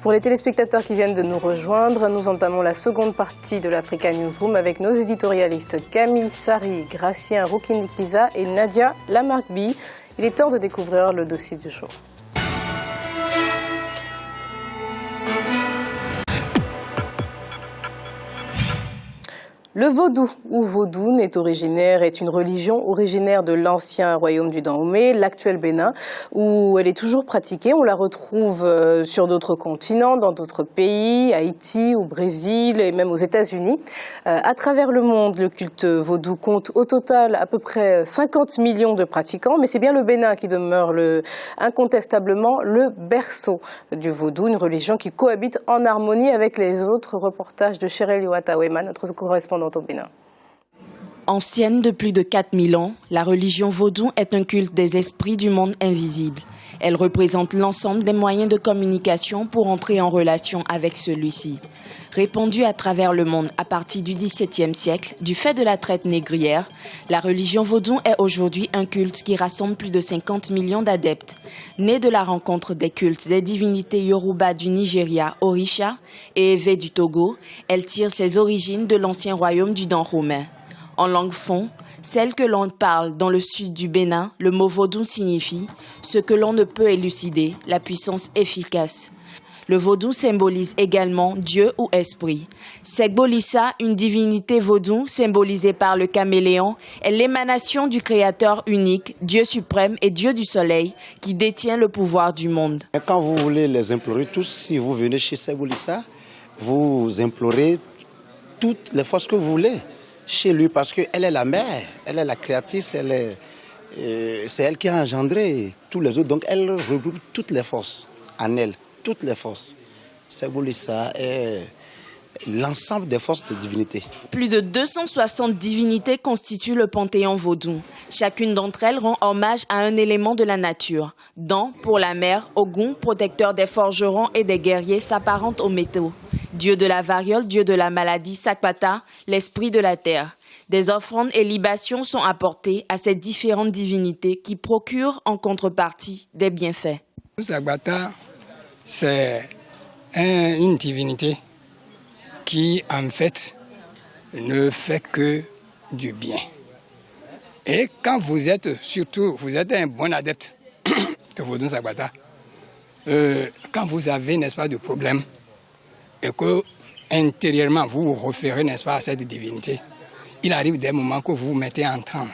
Pour les téléspectateurs qui viennent de nous rejoindre, nous entamons la seconde partie de l'Africa Newsroom avec nos éditorialistes Camille Sari, Gracien Rukinikiza et Nadia Lamarkbi. Il est temps de découvrir le dossier du jour. Le vaudou ou vaudoune est une religion originaire de l'ancien royaume du Dahomey, l'actuel Bénin, où elle est toujours pratiquée. On la retrouve sur d'autres continents, dans d'autres pays, Haïti, au Brésil et même aux États-Unis. À travers le monde, le culte vaudou compte au total à peu près 50 millions de pratiquants, mais c'est bien le Bénin qui demeure incontestablement le berceau du vaudou, une religion qui cohabite en harmonie avec les autres. Reportage de Chérel Iwatawema, notre correspondante au Bénin. Ancienne de plus de 4000 ans, la religion vaudou est un culte des esprits du monde invisible. Elle représente l'ensemble des moyens de communication pour entrer en relation avec celui-ci. Répandue à travers le monde à partir du XVIIe siècle, du fait de la traite négrière, la religion vaudou est aujourd'hui un culte qui rassemble plus de 50 millions d'adeptes. Née de la rencontre des cultes des divinités Yoruba du Nigeria, Orisha, et Evé du Togo, elle tire ses origines de l'ancien royaume du Dahomey. En langue fon, celle que l'on parle dans le sud du Bénin, le mot vaudou signifie « ce que l'on ne peut élucider, la puissance efficace ». Le vaudou symbolise également Dieu ou esprit. Segbolissa, une divinité vaudou symbolisée par le caméléon, est l'émanation du Créateur unique, Dieu suprême et Dieu du soleil, qui détient le pouvoir du monde. Quand vous voulez les implorer tous, si vous venez chez Segbolissa, vous implorez toutes les forces que vous voulez chez lui, parce qu'elle est la mère, elle est la créatrice, c'est elle qui a engendré tous les autres. Donc elle regroupe toutes les forces en elle. Toutes les forces. Segbolissa est l'ensemble des forces de divinité. Plus de 260 divinités constituent le panthéon vaudou. Chacune d'entre elles rend hommage à un élément de la nature. Dan pour la mer, Ogun, protecteur des forgerons et des guerriers, s'apparente aux métaux. Dieu de la variole, dieu de la maladie, Sakpata, l'esprit de la terre. Des offrandes et libations sont apportées à ces différentes divinités qui procurent en contrepartie des bienfaits. Sakpata, c'est une divinité qui, en fait, ne fait que du bien. Et quand vous êtes un bon adepte de Vaudou Sakpata, quand vous avez, n'est-ce pas, de problème, et que intérieurement vous vous référez, n'est-ce pas, à cette divinité, il arrive des moments que vous vous mettez en transe.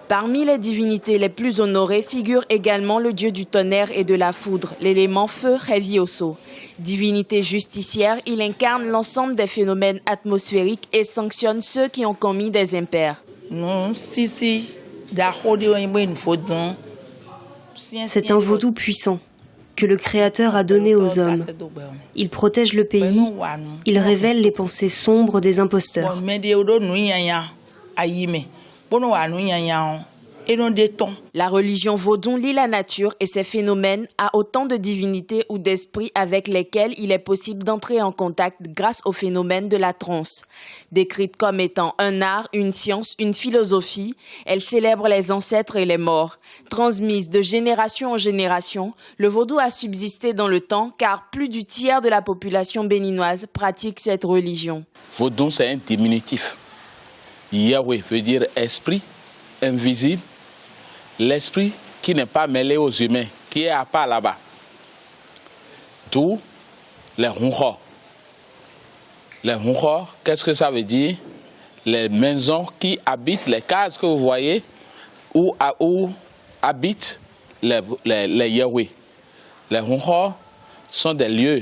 Parmi les divinités les plus honorées figure également le dieu du tonnerre et de la foudre, l'élément feu Revioso. Divinité justicière, il incarne l'ensemble des phénomènes atmosphériques et sanctionne ceux qui ont commis des impairs. C'est un vaudou puissant que le Créateur a donné aux hommes. Il protège le pays, il révèle les pensées sombres des imposteurs. La religion vaudou lie la nature et ses phénomènes à autant de divinités ou d'esprits avec lesquels il est possible d'entrer en contact grâce au phénomène de la transe. Décrite comme étant un art, une science, une philosophie, elle célèbre les ancêtres et les morts. Transmise de génération en génération, le vaudou a subsisté dans le temps car plus du tiers de la population béninoise pratique cette religion. Vaudou, c'est un diminutif. Yahweh veut dire esprit invisible, l'esprit qui n'est pas mêlé aux humains, qui est à part là-bas. D'où les Hunhor. Les Hunhor, qu'est-ce que ça veut dire? Les maisons qui habitent, les cases que vous voyez, où habitent les Yahweh. Les Hunhor sont des lieux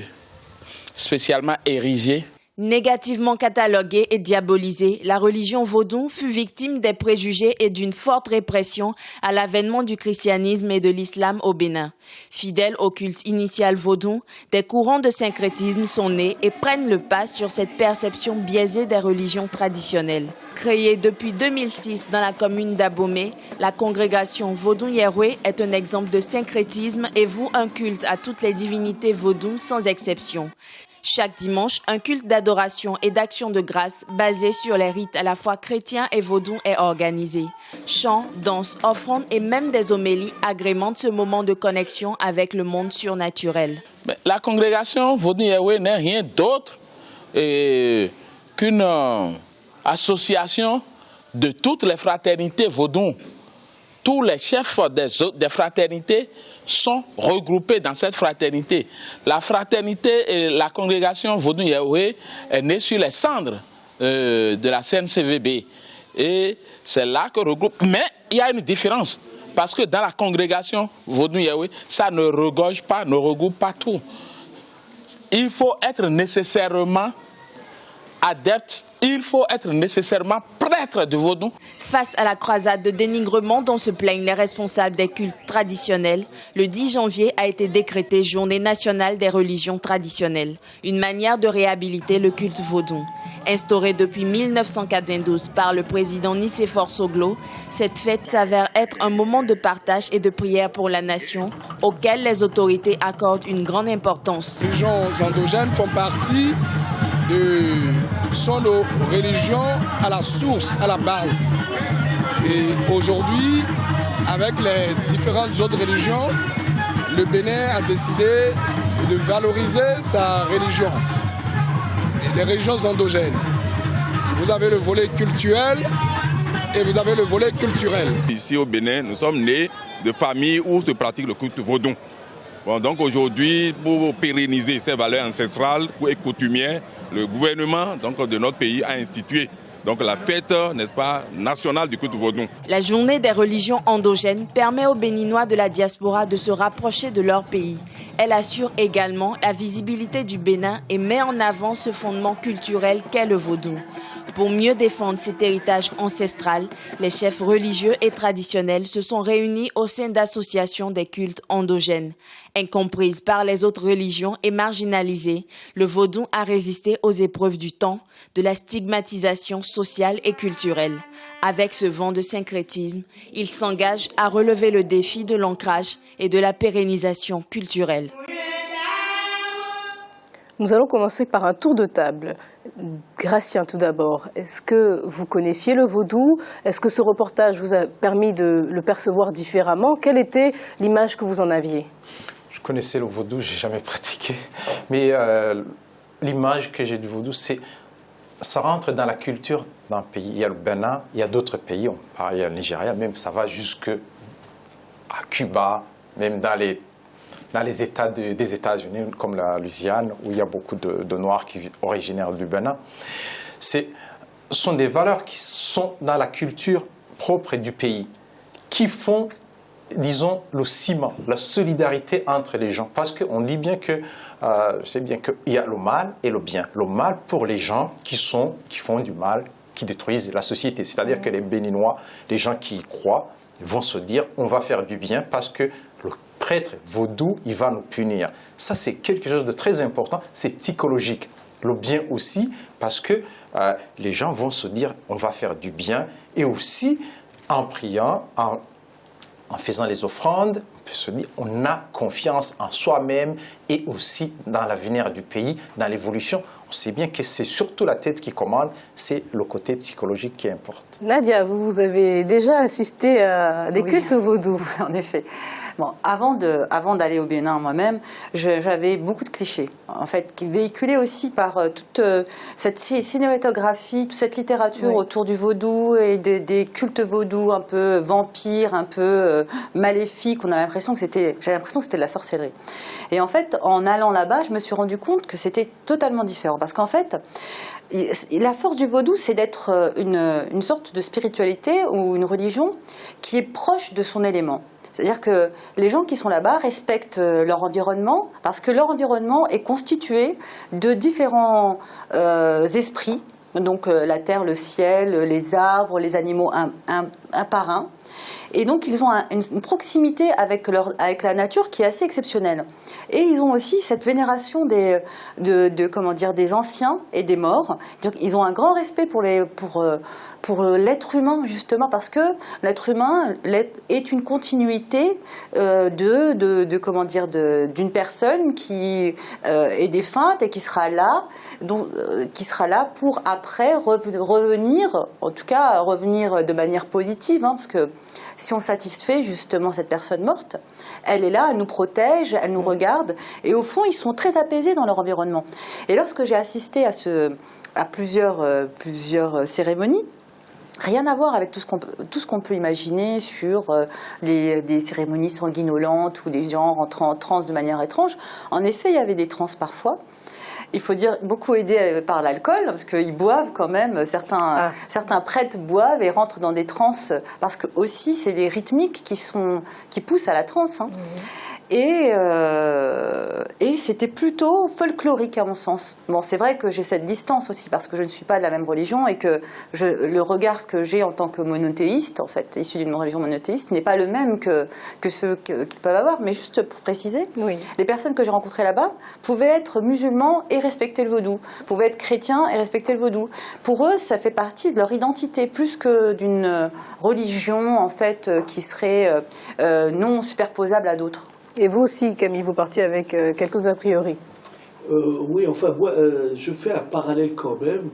spécialement érigés. Négativement cataloguée et diabolisée, la religion vaudou fut victime des préjugés et d'une forte répression à l'avènement du christianisme et de l'islam au Bénin. Fidèles au culte initial vaudou, des courants de syncrétisme sont nés et prennent le pas sur cette perception biaisée des religions traditionnelles. Créée depuis 2006 dans la commune d'Abomey, la congrégation Vaudou Yahweh est un exemple de syncrétisme et voue un culte à toutes les divinités vaudou sans exception. Chaque dimanche, un culte d'adoration et d'action de grâce basé sur les rites à la fois chrétiens et vaudous est organisé. Chants, danses, offrandes et même des homélies agrémentent ce moment de connexion avec le monde surnaturel. La congrégation Vodou Yahweh n'est rien d'autre qu'une association de toutes les fraternités vaudou. Tous les chefs des fraternités sont regroupés dans cette fraternité. La fraternité et la congrégation Vodou Yahweh est née sur les cendres de la CNCVB. Et c'est là que regroupe. Mais il y a une différence. Parce que dans la congrégation Vodou Yahweh, ça ne regroupe pas tout. Il faut être nécessairement adepte, il faut être nécessairement prêtre de vaudou. Face à la croisade de dénigrement dont se plaignent les responsables des cultes traditionnels, le 10 janvier a été décrété Journée nationale des religions traditionnelles, une manière de réhabiliter le culte vaudou. Instaurée depuis 1992 par le président Nicéphore Soglo, cette fête s'avère être un moment de partage et de prière pour la nation, auquel les autorités accordent une grande importance. Les religions endogènes font partie sont nos religions à la source, à la base. Et aujourd'hui, avec les différentes autres religions, le Bénin a décidé de valoriser sa religion, les religions endogènes. Vous avez le volet cultuel et vous avez le volet culturel. Ici au Bénin, nous sommes nés de familles où se pratique le culte vaudou. Bon, donc aujourd'hui, pour pérenniser ces valeurs ancestrales et coutumières, le gouvernement de notre pays a institué la fête, n'est-ce pas, nationale du culte vaudou. La journée des religions endogènes permet aux Béninois de la diaspora de se rapprocher de leur pays. Elle assure également la visibilité du Bénin et met en avant ce fondement culturel qu'est le vaudou. Pour mieux défendre cet héritage ancestral, les chefs religieux et traditionnels se sont réunis au sein d'associations des cultes endogènes. Incomprise par les autres religions et marginalisée, le vaudou a résisté aux épreuves du temps, de la stigmatisation sociale et culturelle. Avec ce vent de syncrétisme, il s'engage à relever le défi de l'ancrage et de la pérennisation culturelle. Nous allons commencer par un tour de table. Gratien, tout d'abord, est-ce que vous connaissiez le vaudou? Est-ce que ce reportage vous a permis de le percevoir différemment? Quelle était l'image que vous en aviez? Je connaissais le vaudou, j'ai jamais pratiqué. Mais l'image que j'ai du vaudou, c'est ça rentre dans la culture d'un pays. Il y a le Bénin, il y a d'autres pays, il y a le Nigeria, même ça va jusqu'à Cuba, même dans les États des États-Unis, comme la Louisiane, où il y a beaucoup de Noirs qui sont originaires du Bénin. Ce sont des valeurs qui sont dans la culture propre du pays, qui font, disons, le ciment, la solidarité entre les gens. Parce qu'on dit bien que, c'est bien qu'il y a le mal et le bien. Le mal pour les gens qui font du mal, qui détruisent la société. C'est-à-dire que les Béninois, les gens qui y croient, vont se dire on va faire du bien parce que le prêtre vaudou, il va nous punir. Ça, c'est quelque chose de très important, c'est psychologique. Le bien aussi, parce que les gens vont se dire on va faire du bien, et aussi en priant, en faisant les offrandes, on peut se dire on a confiance en soi-même et aussi dans l'avenir du pays, dans l'évolution. On sait bien que c'est surtout la tête qui commande, c'est le côté psychologique qui importe. Nadia, vous avez déjà assisté à des cultes vaudous. En effet. Bon, avant d'aller au Bénin moi-même, j'avais beaucoup de clichés, en fait, qui véhiculaient aussi par toute cette cinématographie, toute cette littérature autour du vaudou et des cultes vaudous un peu vampires, un peu maléfiques. J'avais l'impression que c'était de la sorcellerie. Et en fait, en allant là-bas, je me suis rendu compte que c'était totalement différent, parce qu'en fait, la force du vaudou, c'est d'être une sorte de spiritualité ou une religion qui est proche de son élément. C'est-à-dire que les gens qui sont là-bas respectent leur environnement parce que leur environnement est constitué de différents esprits. Donc la terre, le ciel, les arbres, les animaux un par un. Et donc, ils ont une proximité avec la nature qui est assez exceptionnelle. Et ils ont aussi cette vénération des anciens et des morts. Donc, ils ont un grand respect pour l'être humain, justement, parce que l'être humain est une continuité d'une personne qui est défunte et qui sera là pour après revenir, en tout cas revenir de manière positive, parce que si on satisfait justement cette personne morte, elle est là, elle nous protège, elle nous regarde, et au fond, ils sont très apaisés dans leur environnement. Et lorsque j'ai assisté à plusieurs cérémonies, rien à voir avec tout ce qu'on peut imaginer sur des cérémonies sanguinolentes où des gens rentrent en transe de manière étrange. En effet, il y avait des transes parfois. Il faut dire beaucoup aidé par l'alcool, parce qu'ils boivent quand même, certains prêtres boivent et rentrent dans des transes, parce que aussi c'est des rythmiques qui poussent à la transe. Hein. Et c'était plutôt folklorique à mon sens. Bon, c'est vrai que j'ai cette distance aussi parce que je ne suis pas de la même religion et que le regard que j'ai en tant que monothéiste, en fait, issu d'une religion monothéiste, n'est pas le même que ceux qu'ils peuvent avoir. Mais juste pour préciser, les personnes que j'ai rencontrées là-bas pouvaient être musulmans et respecter le vaudou, pouvaient être chrétiens et respecter le vaudou. Pour eux, ça fait partie de leur identité plus que d'une religion en fait qui serait non superposable à d'autres. Et vous aussi, Camille, vous partiez avec quelques a priori. Oui, enfin, moi, je fais un parallèle quand même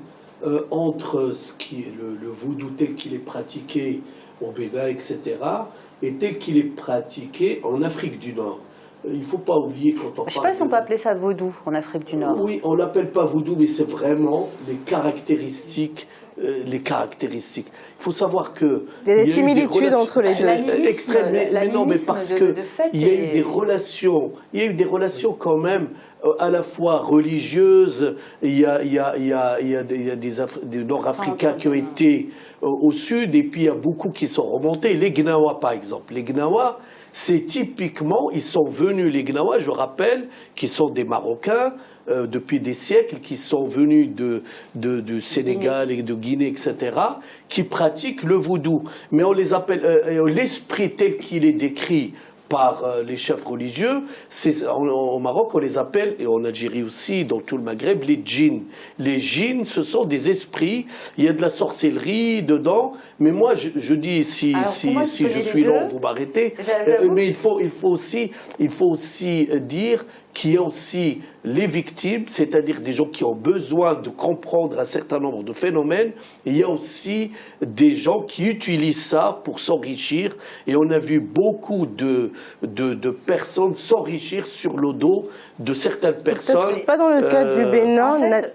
entre ce qui est le vaudou tel qu'il est pratiqué au Bénin, etc., et tel qu'il est pratiqué en Afrique du Nord. Il ne faut pas oublier quand on parle... Je ne sais pas si on peut appeler ça vaudou en Afrique du Nord. Oui, on ne l'appelle pas vaudou, mais c'est vraiment les caractéristiques. Il faut savoir que... Il y a des similitudes entre les deux. Extrêmement, mais parce qu'il y a eu des relations, quand même à la fois religieuses. Il y a des Nord-Africains qui ont été au sud, et puis il y a beaucoup qui sont remontés. Les Gnawa, par exemple. Les Gnawa, c'est typiquement, ils sont venus, les Gnawa, je rappelle, qui sont des Marocains, depuis des siècles, qui sont venus du Sénégal et de Guinée, etc., qui pratiquent le vaudou. Mais on les appelle, l'esprit tel qu'il est décrit par les chefs religieux, au Maroc on les appelle, et en Algérie aussi, dans tout le Maghreb, les djinns. Les djinns, ce sont des esprits, il y a de la sorcellerie dedans, mais moi je dis, si je suis long, vous m'arrêtez, mais il faut aussi dire qu'il y a aussi les victimes, c'est-à-dire des gens qui ont besoin de comprendre un certain nombre de phénomènes, et il y a aussi des gens qui utilisent ça pour s'enrichir, et on a vu beaucoup de personnes s'enrichir sur le dos de certaines personnes. Peut-être pas dans le cas du Bénin. En fait,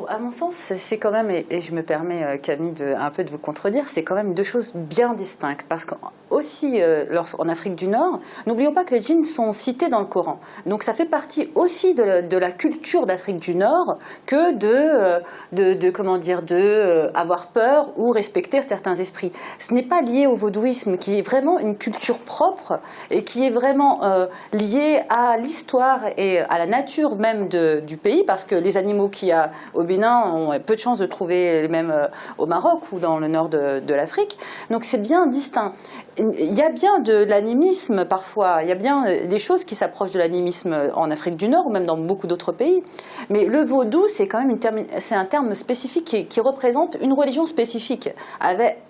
à mon sens, c'est quand même, et je me permets, Camille, un peu de vous contredire, c'est quand même deux choses bien distinctes, parce qu'aussi, en Afrique du Nord, n'oublions pas que les djinns sont cités dans le Coran, donc ça fait partie aussi de la culture d'Afrique du Nord que avoir peur ou respecter certains esprits. Ce n'est pas lié au vaudouisme, qui est vraiment une culture propre et qui est vraiment liée à l'histoire et à la nature même du pays, parce que les animaux qu'il y a au Bénin ont peu de chances de trouver les mêmes au Maroc ou dans le nord de l'Afrique. Donc c'est bien distinct. Il y a bien de l'animisme parfois, il y a bien des choses qui s'approchent de l'animisme en Afrique du Nord ou même dans beaucoup d'autres pays, mais le vaudou c'est quand même un terme spécifique qui représente une religion spécifique,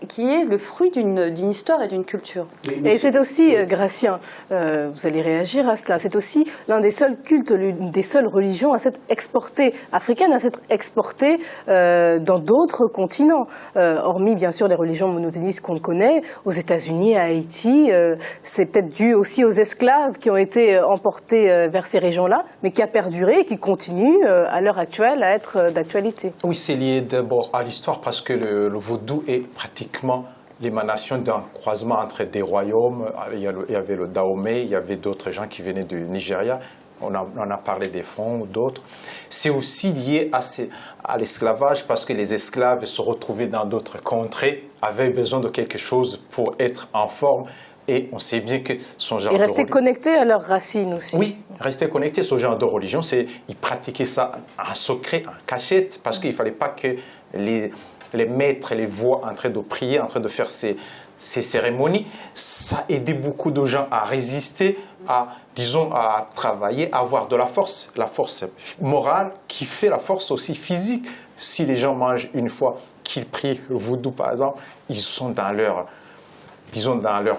qui est le fruit d'une histoire et d'une culture. Et c'est aussi, Gratien, vous allez réagir à cela, c'est aussi l'un des seuls cultes, l'une des seules religions à s'être exportée, africaine, à s'être exportée dans d'autres continents, hormis bien sûr les religions monothéistes qu'on connaît, aux États-Unis, à Haïti, c'est peut-être dû aussi aux esclaves qui ont été emportés vers ces régions-là, mais qui a perduré et qui continue à l'heure actuelle à être d'actualité. Oui, c'est lié d'abord à l'histoire parce que le vaudou est pratiquement l'émanation d'un croisement entre des royaumes. Il y avait le Dahomey, il y avait d'autres gens qui venaient du Nigeria. On a parlé des Francs ou d'autres. C'est aussi lié à l'esclavage parce que les esclaves se retrouvaient dans d'autres contrées, avaient besoin de quelque chose pour être en forme. Et on sait bien que son genre de religion... Ils restaient connectés à leurs racines aussi. Oui, rester connectés. Ce genre de religion, ils pratiquaient ça en secret, en cachette, parce qu'il ne fallait pas que les maîtres les voient en train de prier, en train de faire ces ces cérémonies, ça a aidé beaucoup de gens à résister, à travailler, à avoir de la force morale qui fait la force aussi physique. Si les gens mangent une fois qu'ils prient le vaudou, par exemple, ils sont dans leur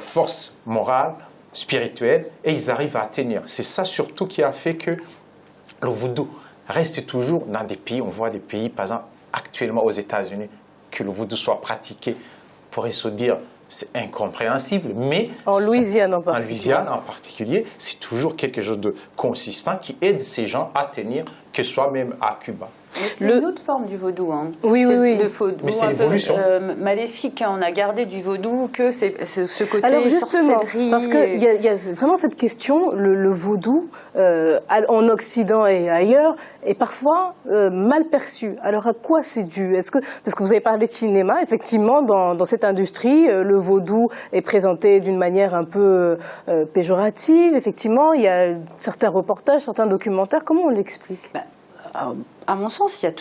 force morale, spirituelle, et ils arrivent à tenir. C'est ça surtout qui a fait que le vaudou reste toujours dans des pays, on voit des pays, par exemple, actuellement aux États-Unis, que le vaudou soit pratiqué, on pourrait se dire, c'est incompréhensible, mais en Louisiane en particulier, c'est toujours quelque chose de consistant qui aide ces gens à tenir, que ce soit même à Cuba. C'est une autre forme du vaudou. Hein. Oui. Le vaudou, mais c'est l'évolution. Maléfique, hein. On a gardé du vaudou que ce côté alors justement, sorcellerie. Parce qu'il y a vraiment cette question, le vaudou, en Occident et ailleurs, est parfois mal perçu. Alors à quoi c'est dû? Parce que vous avez parlé de cinéma, effectivement, dans cette industrie, le vaudou est présenté d'une manière un peu péjorative. Effectivement, il y a certains reportages, certains documentaires. Comment on l'explique? À mon sens, il y a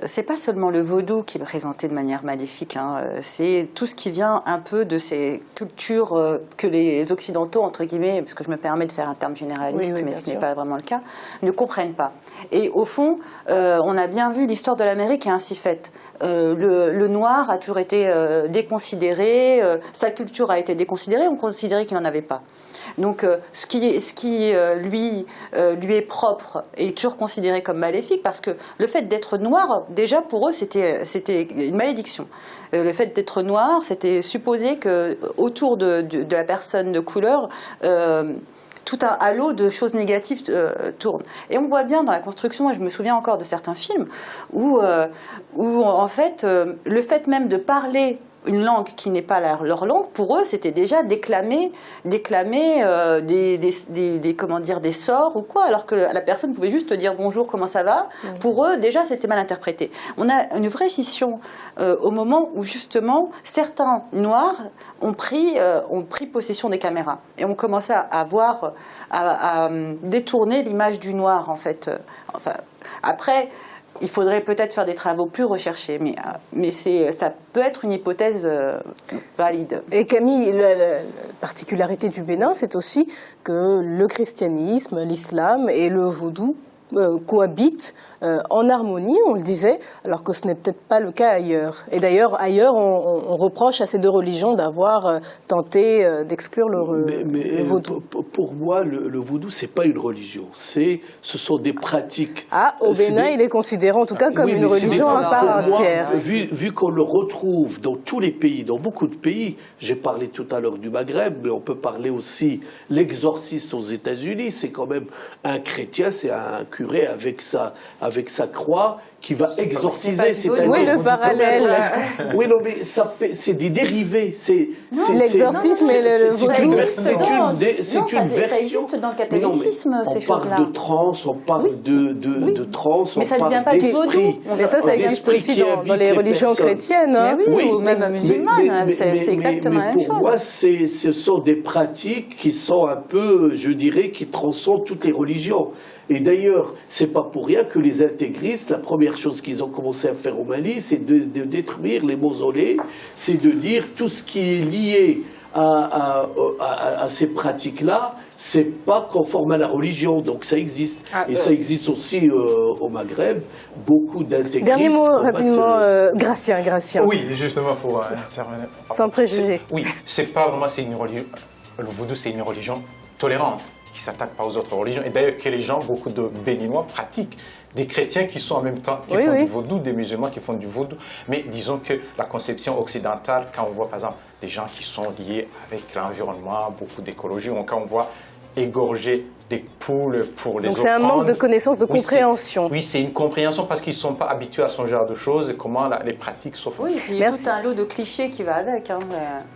c'est pas seulement le vaudou qui est présenté de manière maléfique, hein, c'est tout ce qui vient un peu de ces cultures que les Occidentaux, entre guillemets, parce que je me permets de faire un terme généraliste, mais ce n'est pas vraiment le cas, ne comprennent pas. Et au fond, on a bien vu l'histoire de l'Amérique est ainsi faite. Le noir a toujours été déconsidéré, sa culture a été déconsidérée, on considérait qu'il n'en avait pas. Donc, ce qui lui est propre est toujours considéré comme maléfique parce que le fait d'être noir, déjà pour eux, c'était une malédiction. Le fait d'être noir, c'était supposer que autour de la personne de couleur, tout un halo de choses négatives tourne. Et on voit bien dans la construction, et je me souviens encore de certains films, où en fait, le fait même de parler une langue qui n'est pas leur langue, pour eux, c'était déjà déclamer des sorts ou quoi, alors que la personne pouvait juste dire bonjour, comment ça va. Pour eux, déjà, c'était mal interprété. On a une vraie scission au moment où, justement, certains Noirs ont pris possession des caméras et ont commencé à détourner l'image du Noir, en fait. Après, il faudrait peut-être faire des travaux plus recherchés, mais ça peut être une hypothèse valide. Et Camille, la particularité du Bénin, c'est aussi que le christianisme, l'islam et le vaudou cohabitent en harmonie, on le disait, alors que ce n'est peut-être pas le cas ailleurs. Et d'ailleurs, ailleurs, on reproche à ces deux religions d'avoir tenté d'exclure le vaudou. Pour moi, le vaudou, c'est pas une religion. Ce sont des pratiques. Au Bénin, il est considéré en tout cas comme une religion à part entière. Vu qu'on le retrouve dans tous les pays, dans beaucoup de pays, j'ai parlé tout à l'heure du Maghreb, mais on peut parler aussi l'exorciste aux États-Unis. C'est quand même un chrétien, c'est un curé avec sa croix qui va exorciser. Oui, le parallèle. Oui, non, mais c'est des dérivés. L'exorcisme et le vaudou. C'est une version. Ça existe dans le catholicisme, ces choses-là. On parle de transe, on parle de transe. Mais ça ne vient pas du vaudou. Mais ça existe aussi dans les religions chrétiennes. Hein. Oui, ou même musulmanes. C'est exactement la même chose. Pour moi, ce sont des pratiques qui sont un peu, je dirais, qui transcendent toutes les religions. Et d'ailleurs, c'est pas pour rien que les intégristes, la première chose qu'ils ont commencé à faire au Mali, c'est de détruire les mausolées, c'est de dire tout ce qui est lié à ces pratiques-là, c'est pas conforme à la religion, donc ça existe. Et ça existe aussi au Maghreb, beaucoup d'intégristes. Dernier mot rapidement, Gratien. Oui, justement pour terminer. Sans préjugés. Oui, c'est pas vraiment, c'est une religion. Le vaudou, c'est une religion tolérante, qui ne s'attaquent pas aux autres religions. Et d'ailleurs, que les gens, beaucoup de Béninois pratiquent. Des chrétiens qui sont en même temps, qui font du vaudou, des musulmans qui font du vaudou. Mais disons que la conception occidentale, quand on voit par exemple des gens qui sont liés avec l'environnement, beaucoup d'écologie, ou quand on voit égorger des poules pour les offrandes. Donc c'est un manque de connaissance, de compréhension. Oui, c'est une compréhension parce qu'ils ne sont pas habitués à ce genre de choses et comment les pratiques sont faites. Oui, il y a tout un lot de clichés qui va avec.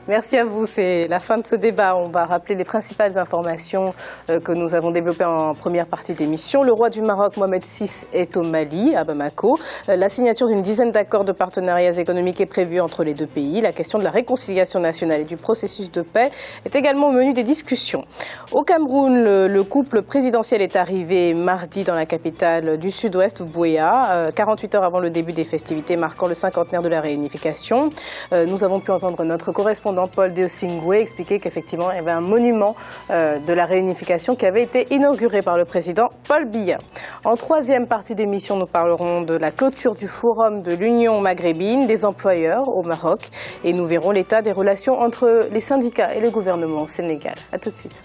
Merci à vous, c'est la fin de ce débat. On va rappeler les principales informations que nous avons développées en première partie d'émission. Le roi du Maroc, Mohamed VI, est au Mali, à Bamako. La signature d'une dizaine d'accords de partenariats économiques est prévue entre les deux pays. La question de la réconciliation nationale et du processus de paix est également au menu des discussions. Au Cameroun, Cameroun, le couple présidentiel est arrivé mardi dans la capitale du sud-ouest, Buea, 48 heures avant le début des festivités marquant le 50e de la réunification. Nous avons pu entendre notre correspondant Paul Deosingwe expliquer qu'effectivement il y avait un monument de la réunification qui avait été inauguré par le président Paul Biya. En troisième partie d'émission, nous parlerons de la clôture du forum de l'Union maghrébine des employeurs au Maroc et nous verrons l'état des relations entre les syndicats et le gouvernement au Sénégal. A tout de suite.